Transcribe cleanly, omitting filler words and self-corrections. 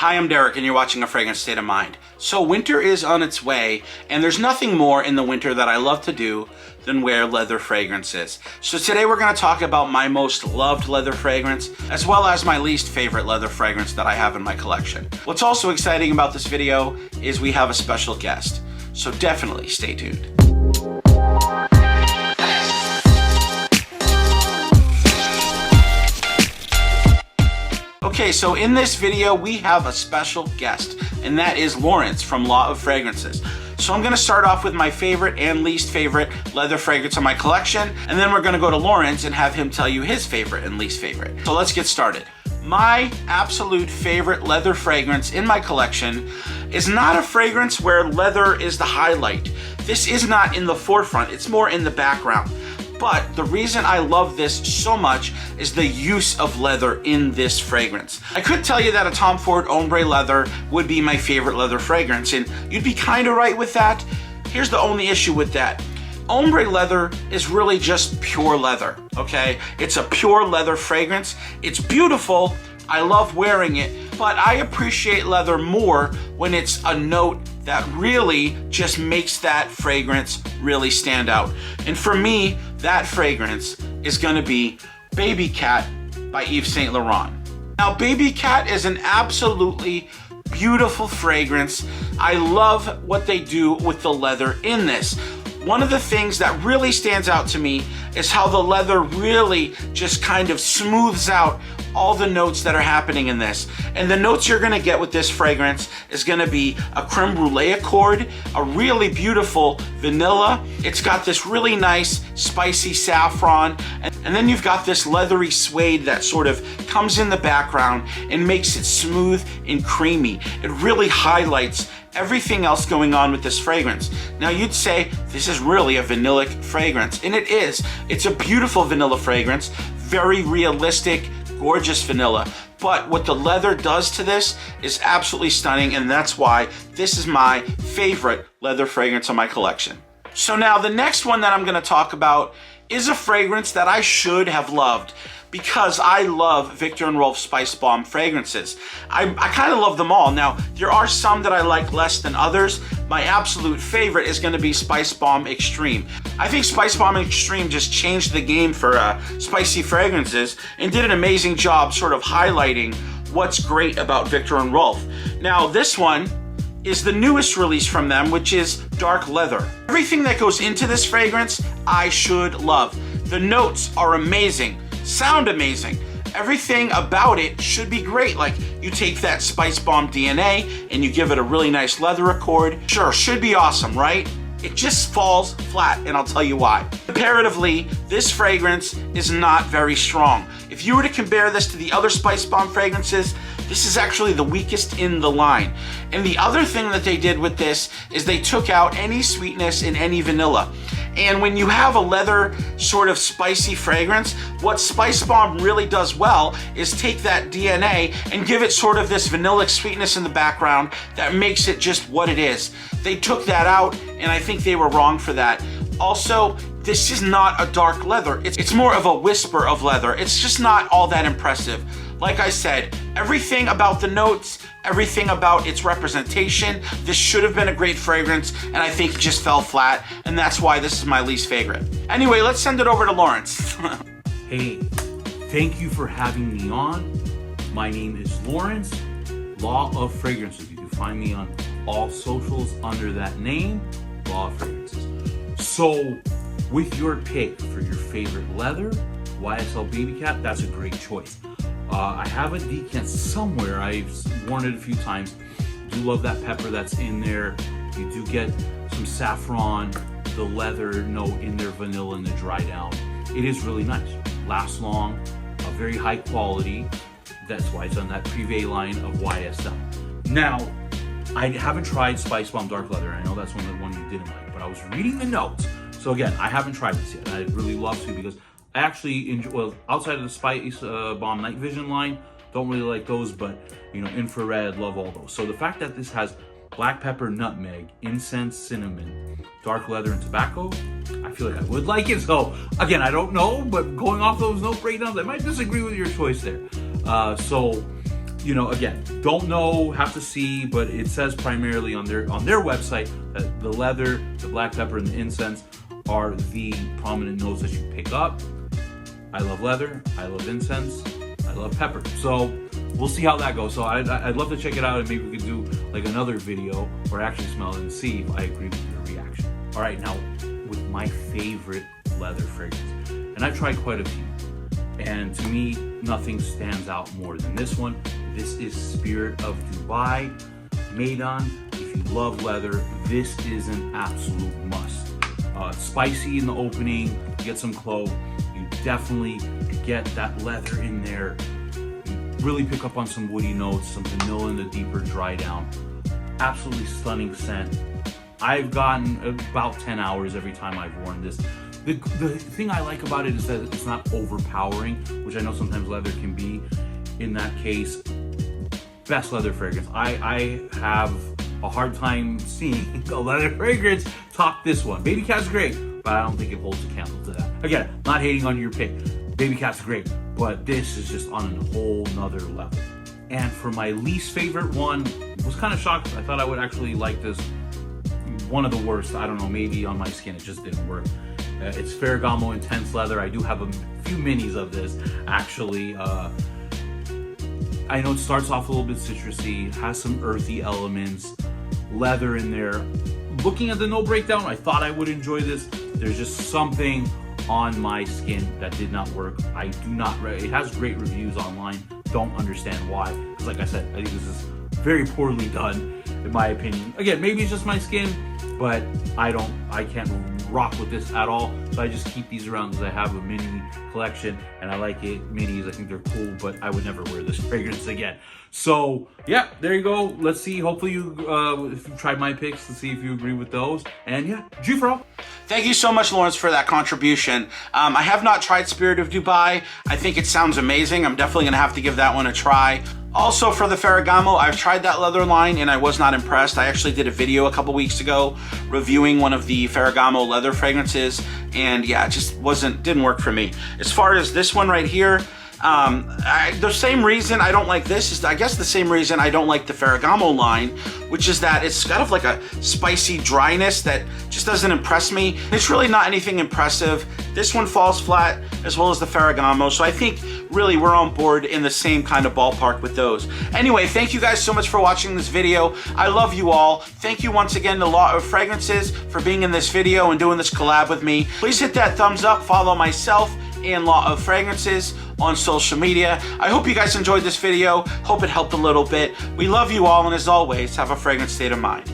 Hi, I'm Derek, and you're watching A Fragrant State of Mind. So winter is on its way, and there's nothing more in the winter that I love to do than wear leather fragrances. So today we're going to talk about my most loved leather fragrance, as well as my least favorite leather fragrance that I have in my collection. What's also exciting about this video is we have a special guest, so definitely stay tuned. Okay, so in this video, we have a special guest, and that is Lawrence from Law of Fragrances. So I'm gonna start off with my favorite and least favorite leather fragrance in my collection, and then we're gonna go to Lawrence and have him tell you his favorite and least favorite. So let's get started. My absolute favorite leather fragrance in my collection is not a fragrance where leather is the highlight. This is not in the forefront, it's more in the background. But the reason I love this so much is the use of leather in this fragrance. I could tell you that a Tom Ford Ombre leather would be my favorite leather fragrance, and you'd be kind of right with that. Here's the only issue with that. Ombre leather is really just pure leather, okay? It's a pure leather fragrance. It's beautiful. I love wearing it, but I appreciate leather more when it's a note that really just makes that fragrance really stand out. And for me, that fragrance is gonna be Baby Cat by Yves Saint Laurent. Now, Baby Cat is an absolutely beautiful fragrance. I love what they do with the leather in this. One of the things that really stands out to me is how the leather really just kind of smooths out all the notes that are happening in this. And the notes you're gonna get with this fragrance is gonna be a creme brulee accord, a really beautiful vanilla. It's got this really nice spicy saffron, and then you've got this leathery suede that sort of comes in the background and makes it smooth and creamy. It really highlights everything else going on with this fragrance. Now you'd say this is really a vanillic fragrance, and it is. It's a beautiful vanilla fragrance, very realistic, gorgeous vanilla. But what the leather does to this is absolutely stunning, and that's why this is my favorite leather fragrance in my collection. So now the next one that I'm gonna talk about is a fragrance that I should have loved, because I love Viktor & Rolf Spice Bomb fragrances. I kind of love them all. Now, there are some that I like less than others. My absolute favorite is gonna be Spice Bomb Extreme. I think Spice Bomb Extreme just changed the game for spicy fragrances and did an amazing job sort of highlighting what's great about Viktor & Rolf. Now, this one is the newest release from them, which is Dark Leather. Everything that goes into this fragrance, I should love. The notes are amazing, sound amazing. Everything about it should be great. Like, you take that Spice Bomb DNA and you give it a really nice leather accord. Sure, should be awesome, right? It just falls flat, and I'll tell you why. Comparatively, this fragrance is not very strong. If you were to compare this to the other Spice Bomb fragrances, this is actually the weakest in the line. And the other thing that they did with this is they took out any sweetness in any vanilla. And when you have a leather sort of spicy fragrance, what Spice Bomb really does well is take that DNA and give it sort of this vanillic sweetness in the background that makes it just what it is. They took that out, and I think they were wrong for that. Also, this is not a dark leather. It's more of a whisper of leather. It's just not all that impressive. Like I said, everything about the notes, everything about its representation, this should have been a great fragrance, and I think it just fell flat, and that's why this is my least favorite. Anyway, let's send it over to Lawrence. Hey, thank you for having me on. My name is Lawrence, Law of Fragrances. You can find me on all socials under that name, Law of Fragrances. So, with your pick for your favorite leather, YSL Baby Cat, that's a great choice. I have a decant somewhere. I've worn it a few times. Do love that pepper that's in there. You do get some saffron, the leather note in there, vanilla, and the dry down. It is really nice. Lasts long, very high quality. That's why it's on that Privé line of YSL. Now, I haven't tried Spice Bomb Dark Leather. I know that's one you didn't like, but I was reading the notes. So again, I haven't tried this yet. I'd really love to, because I actually enjoy, well, outside of the Spice Bomb Night Vision line, don't really like those, but you know, infrared, love all those. So the fact that this has black pepper, nutmeg, incense, cinnamon, dark leather, and tobacco, I feel like I would like it. So again, I don't know, but going off those note breakdowns, I might disagree with your choice there. So you know, again, don't know, have to see, but it says primarily on their website that the leather, the black pepper, and the incense are the prominent notes that you pick up. I love leather, I love incense, I love pepper. So we'll see how that goes. So I'd love to check it out, and maybe we could do like another video or actually smell it and see if I agree with your reaction. All right, now with my favorite leather fragrance, and I've tried quite a few, and to me, nothing stands out more than this one. This is Spirit of Dubai. Maidan, if you love leather, this is an absolute must. Spicy in the opening, you get some clove, you definitely get that leather in there. You really pick up on some woody notes, some vanilla in the deeper dry down. Absolutely stunning scent. I've gotten about 10 hours every time I've worn this. The thing I like about it is that it's not overpowering, which I know sometimes leather can be. In that case, best leather fragrance. I have a hard time seeing a leather fragrance top this one. Baby Cat's great, but I don't think it holds a candle to that. Again, not hating on your pick. Baby Cat's great, but this is just on a whole nother level. And for my least favorite one, I was kind of shocked. I thought I would actually like this. One of the worst. I don't know, maybe on my skin it just didn't work. It's Ferragamo Intense Leather. I do have a few minis of this, actually. I know it starts off a little bit citrusy, has some earthy elements, leather in there. Looking at the note breakdown, I thought I would enjoy this. There's just something on my skin that did not work. I do not, it has great reviews online. Don't understand why. Because like I said, I think this is very poorly done, in my opinion. Again, maybe it's just my skin, but I can't rock with this at all. So I just keep these around because I have a mini collection and I like it. Minis, I think they're cool, but I would never wear this fragrance again. So yeah, there you go. Let's see. Hopefully if you tried my picks, to see if you agree with those. And yeah, Jufro. Thank you so much, Lawrence, for that contribution. I have not tried Spirit of Dubai. I think it sounds amazing. I'm definitely gonna have to give that one a try. Also for the Ferragamo, I've tried that leather line and I was not impressed. I actually did a video a couple weeks ago reviewing one of the Ferragamo leather fragrances, and yeah, it just didn't work for me. As far as this one right here, the same reason I don't like this is, I guess, the same reason I don't like the Ferragamo line, which is that it's kind of like a spicy dryness that just doesn't impress me. It's really not anything impressive. This one falls flat, as well as the Ferragamo, so I think really we're on board in the same kind of ballpark with those. Anyway, thank you guys so much for watching this video. I love you all. Thank you once again to Law of Fragrances for being in this video and doing this collab with me. Please hit that thumbs up, follow myself and Law of Fragrances on social media. I hope you guys enjoyed this video. Hope it helped a little bit. We love you all, and as always, have a fragrant state of mind.